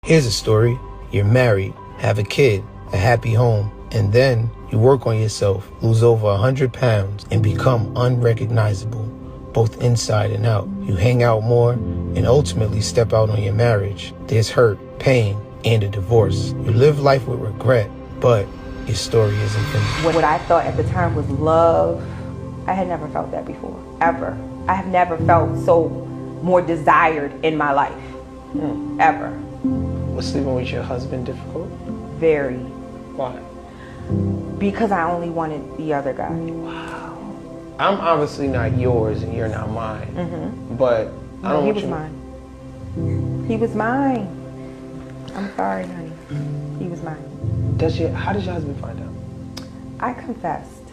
Here's a story. You're married, have a kid, a happy home, and then you work on yourself, lose over 100 pounds, and become unrecognizable, both inside and out. You hang out more and ultimately step out on your marriage. There's hurt, pain, and a divorce. You live life with regret, but your story isn't finished. What I thought at the time was love, I had never felt that before, ever. I have never felt so more desired in my life, ever. Was sleeping with your husband difficult? Very. Why? Because I only wanted the other guy. Wow. I'm obviously not yours and you're not mine, but I don't want you... He was mine. He was mine. I'm sorry, honey. He was mine. How does your husband find out? I confessed.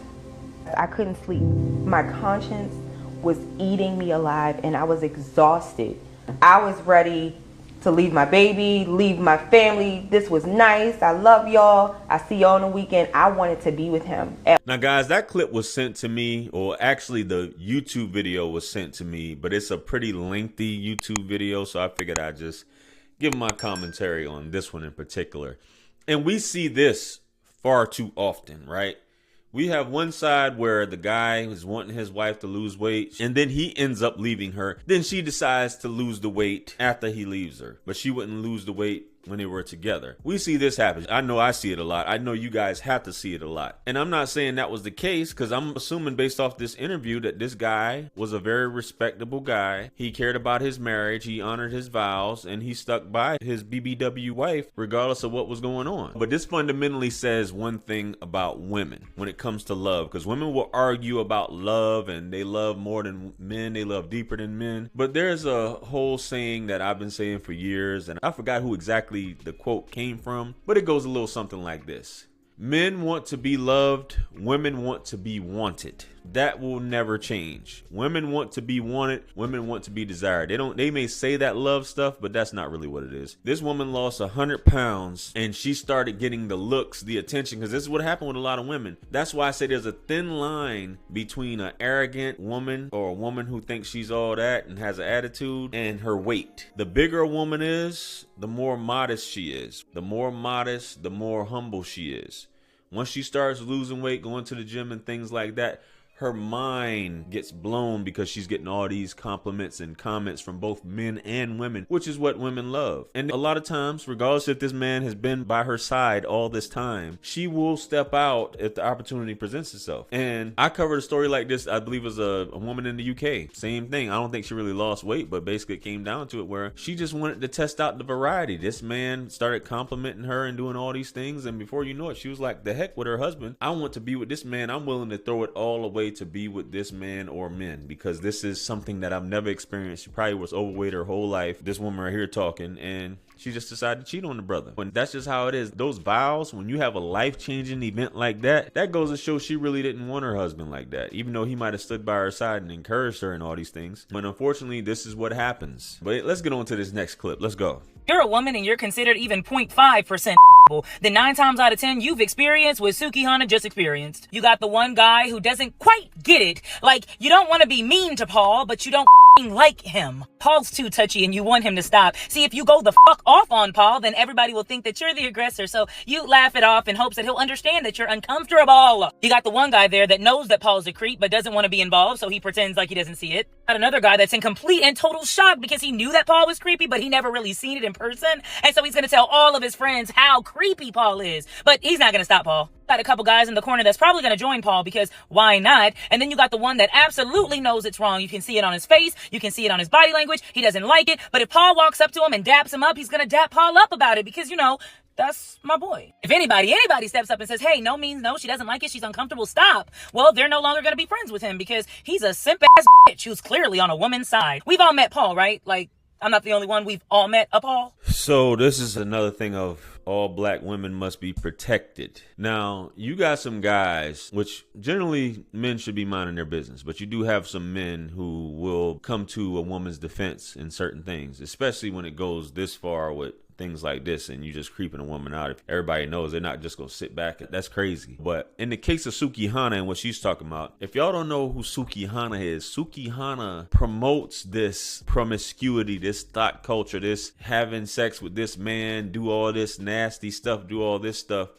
I couldn't sleep. My conscience was eating me alive and I was exhausted. I was ready to leave my baby, leave my family. This was nice. I love y'all. I see y'all on the weekend. I wanted to be with him. Now, guys, that clip was sent to me, or actually the YouTube video was sent to me, but it's a pretty lengthy YouTube video, so I figured I'd just give my commentary on this one in particular. And we see this far too often, right? We have one side where the guy is wanting his wife to lose weight, and then he ends up leaving her. Then she decides to lose the weight after he leaves her, but she wouldn't lose the weight when they were together. We see this happen. I know I see it a lot. I know you guys have to see it a lot. And I'm not saying that was the case, because I'm assuming based off this interview that this guy was a very respectable guy. He cared about his marriage. He honored his vows, and he stuck by his BBW wife regardless of what was going on. But this fundamentally says one thing about women when it comes to love, because women will argue about love and they love more than men. They love deeper than men. But there's a whole saying that I've been saying for years, and I forgot who exactly the quote came from, but it goes a little something like this. Men want to be loved, women want to be wanted. That will never change. Women want to be wanted, women want to be desired. They may say that love stuff, but that's not really what it is. This woman lost 100 pounds and she started getting the looks, the attention, because this is what happened with a lot of women. That's why I say there's a thin line between an arrogant woman or a woman who thinks she's all that and has an attitude and her weight. The bigger a woman is, the more modest she is. The more modest, the more humble she is. Once she starts losing weight, going to the gym and things like that, her mind gets blown because she's getting all these compliments and comments from both men and women, which is what women love. And a lot of times, regardless if this man has been by her side all this time, she will step out if the opportunity presents itself. And I covered a story like this, I believe it was a woman in the UK. Same thing. I don't think she really lost weight, but basically it came down to it where she just wanted to test out the variety. This man started complimenting her and doing all these things, and before you know it, she was like, the heck with her husband. I want to be with this man. I'm willing to throw it all away to be with this man or men, because this is something that I've never experienced. She probably was overweight her whole life. This woman right here talking, and she just decided to cheat on the brother. And that's just how it is. Those vows, when you have a life-changing event like that, that goes to show she really didn't want her husband like that, even though he might have stood by her side and encouraged her and all these things. But unfortunately, this is what happens. But let's get on to this next clip. Let's go. You're a woman and you're considered even 0.5% then 9 times out of 10 you've experienced what Suki Hana just experienced. You got the one guy who doesn't quite get it. Like, you don't want to be mean to Paul, but you don't like him. Paul's too touchy and you want him to stop. See, if you go the fuck off on Paul, then everybody will think that you're the aggressor. So you laugh it off in hopes that he'll understand that you're uncomfortable. You got the one guy there that knows that Paul's a creep but doesn't want to be involved, so he pretends like he doesn't see it. Got another guy that's in complete and total shock because he knew that Paul was creepy, but he never really seen it in person. And so he's going to tell all of his friends how creepy Paul is. But he's not going to stop Paul. Got a couple guys in the corner that's probably going to join Paul because why not? And then you got the one that absolutely knows it's wrong. You can see it on his face. You can see it on his body language. He doesn't like it. But if Paul walks up to him and daps him up, he's going to dap Paul up about it because, you know, that's my boy. If anybody steps up and says, hey, no means no, she doesn't like it, she's uncomfortable, stop. Well, they're no longer going to be friends with him because he's a simp ass bitch who's clearly on a woman's side. We've all met Paul, right? Like, I'm not the only one. We've all met a Paul. So this is another thing of all black women must be protected. Now, you got some guys, which generally men should be minding their business, but you do have some men who will come to a woman's defense in certain things, especially when it goes this far with things like this and you just creeping a woman out. If everybody knows, they're not just gonna sit back. That's crazy. But in the case of Sukihana and what she's talking about, if y'all don't know who Sukihana is, Sukihana promotes this promiscuity, this thought culture, this having sex with this man, do all this nasty stuff, do all this stuff.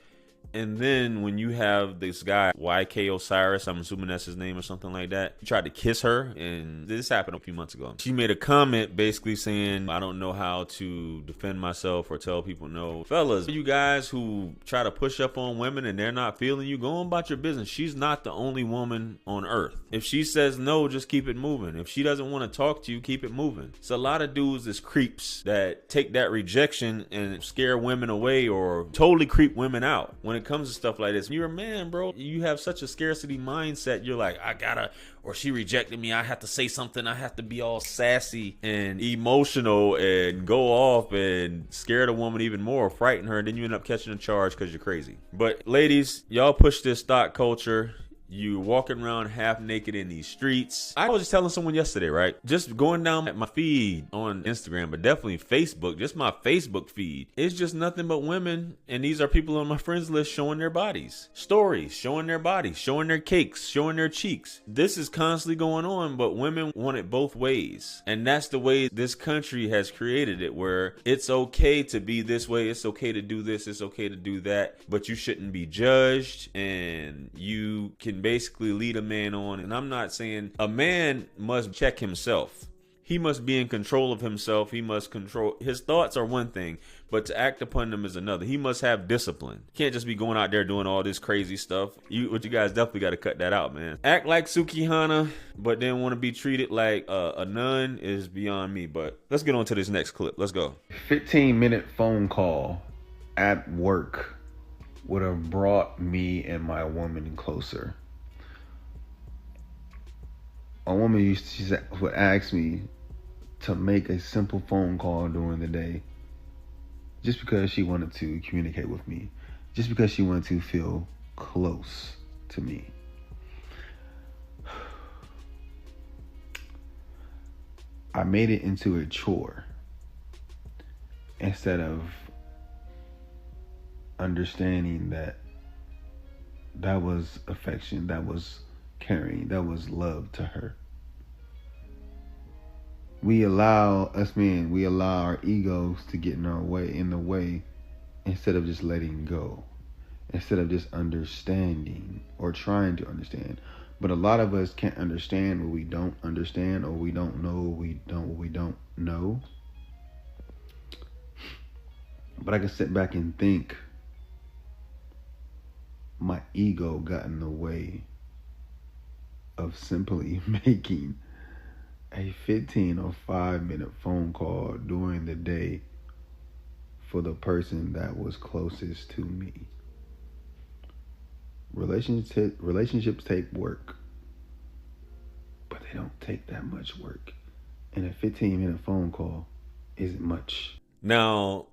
And then when you have this guy, YK Osiris, I'm assuming that's his name or something like that, he tried to kiss her, and this happened a few months ago. She made a comment basically saying, I don't know how to defend myself or tell people no. Fellas, you guys who try to push up on women and they're not feeling you, go on about your business. She's not the only woman on earth. If she says no, just keep it moving. If she doesn't want to talk to you, keep it moving. It's a lot of dudes as creeps that take that rejection and scare women away or totally creep women out. When it comes to stuff like this, you're a man, bro. You have such a scarcity mindset. You're like, I gotta, or she rejected me, I have to say something. I have to be all sassy and emotional and go off and scare the woman even more, frighten her, and then you end up catching a charge because you're crazy. But ladies, y'all push this thought culture. You walking around half naked in these streets. I was just telling someone yesterday, right? Just going down at my feed on Instagram, but definitely Facebook, just my Facebook feed. It's just nothing but women. And these are people on my friends list showing their bodies. Stories, showing their bodies, showing their cakes, showing their cheeks. This is constantly going on, but women want it both ways. And that's the way this country has created it, where it's okay to be this way. It's okay to do this. It's okay to do that. But you shouldn't be judged, and you can basically lead a man on. And I'm not saying a man must check himself. He must be in control of himself. He must control his thoughts are one thing, but to act upon them is another. He must have discipline. Can't just be going out there doing all this crazy stuff. You guys definitely got to cut that out, man. Act like Sukihana, but then want to be treated like a nun is beyond me. But let's get on to this next clip. Let's go. 15-minute phone call at work would have brought me and my woman closer. A woman would ask me to make a simple phone call during the day just because she wanted to communicate with me, just because she wanted to feel close to me. I made it into a chore instead of understanding that that was affection, that was caring, that was love to her. We allow our egos to get in the way instead of just letting go, instead of just understanding or trying to understand. But a lot of us can't understand what we don't understand, or we don't know what we don't know. But I can sit back and think my ego got in the way of simply making a 15 or 5-minute phone call during the day for the person that was closest to me. Relationships take work, but they don't take that much work. And a 15-minute phone call isn't much. Now,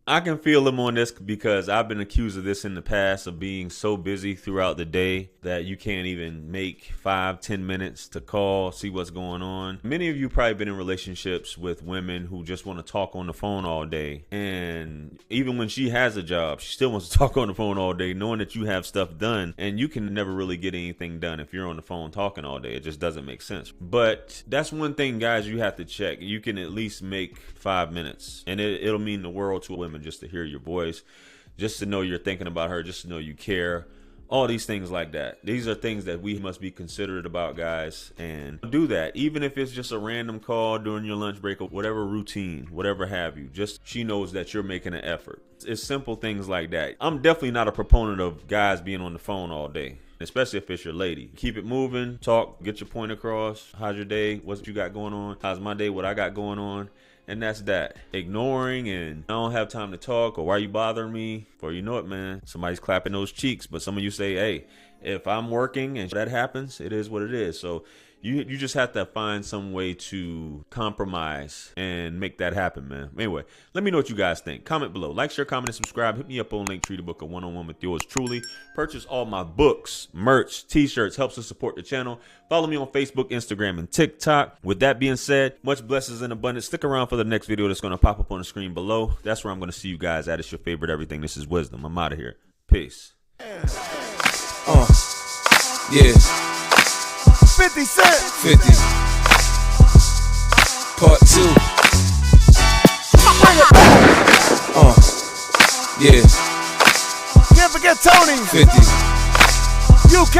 I can feel them on this because I've been accused of this in the past, of being so busy throughout the day that you can't even make 5-10 minutes to call, see what's going on. Many of you probably been in relationships with women who just want to talk on the phone all day. And even when she has a job, she still wants to talk on the phone all day, knowing that you have stuff done, and you can never really get anything done if you're on the phone talking all day. It just doesn't make sense. But that's one thing, guys, you have to check. You can at least make 5 minutes, and it'll mean the world to women just to hear your voice, just to know you're thinking about her, just to know you care, all these things like that. These are things that we must be considerate about, guys, and do that. Even if it's just a random call during your lunch break or whatever routine, whatever have you, just she knows that you're making an effort. It's simple things like that. I'm definitely not a proponent of guys being on the phone all day, especially if it's your lady. Keep it moving, talk, get your point across. How's your day? What you got going on? How's my day? What I got going on? And that's that. Ignoring and I don't have time to talk, or why are you bothering me? Before you know it, man, somebody's clapping those cheeks. But some of you say, hey, if I'm working and that happens, it is what it is. So You just have to find some way to compromise and make that happen, man. Anyway, let me know what you guys think. Comment below. Like, share, comment, and subscribe. Hit me up on Linktree to book a one-on-one with yours truly. Purchase all my books, merch, t-shirts. Helps us support the channel. Follow me on Facebook, Instagram, and TikTok. With that being said, much blessings and abundance. Stick around for the next video that's going to pop up on the screen below. That's where I'm going to see you guys at. It's your favorite everything. This is Wisdom. I'm out of here. Peace. Yeah. 50 Cent. 50. Part 2. Bring it back. Yeah. Can't forget Tony. 50. UK.